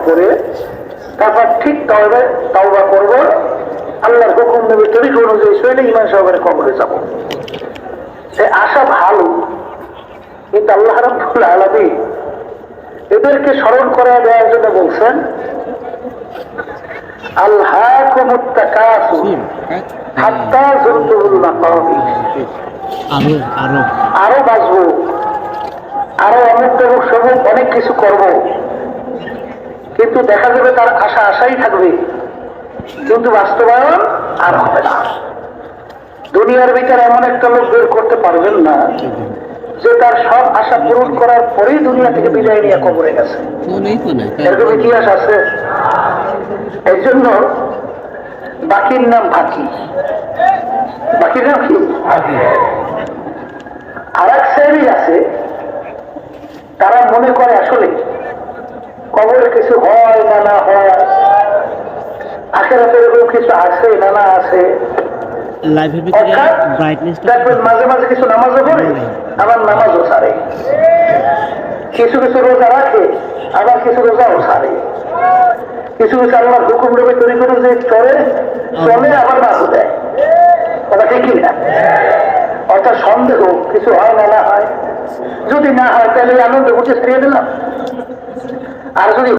করে তারপর ঠিক তওবা করব, আল্লাহর হুকুম নেবে, তরিকা অনুযায়ী চলে ঈমান সহকারে কবরে যাব। এই আশা ভালো, কিন্তু আল্লাহ রাব্বুল আলামিন এদেরকে স্মরণ করা দেওয়ার জন্য বলছেন, আলহাকুমুত তাকাসুর হাত্তা যুরতুমুল মাকাবির। আরো বাঁচবো, আরো অমুক সমুক অনেক কিছু করব, কিন্তু দেখা যাবে তার আশাই থাকবে, কিন্তু বাস্তবায়ন আর হবে না। দুনিয়ার ভিতরে এমন একটা লোক বের করতে পারবেন না যে তার সব আশা পূরণ করার পরেই দুনিয়া থেকে বিদায় নিয়ে কবরে গেছে। এরকম ইতিহাস আছে। এই জন্য বাকির নাম বাকি। বাকির নাম কি? আর এক শ্রেণী আছে, তারা মনে করে আসলে কবরে কিছু হয় না না হয়, আখেরাতে এরকম কিছু আছে না না আছে। দেখবেন মাঝে মাঝে কিছু নামাজও পড়ে, আবার নামাজও ছাড়ে, কিছু কিছু রোজা রাখে, আবার কিছু রোজাও ছাড়ে, কিছু কিছু আল্লাহর হুকুম রূপে তৈরি করে যে চলে আবার বাধা দেয়। কথা ঠিক কিনা? অর্থাৎ সন্দেহ কিছু হয় না না হয়, যদি না হয় তাহলে আনন্দ বুঝে ছেড়ে দিলাম, আর যদি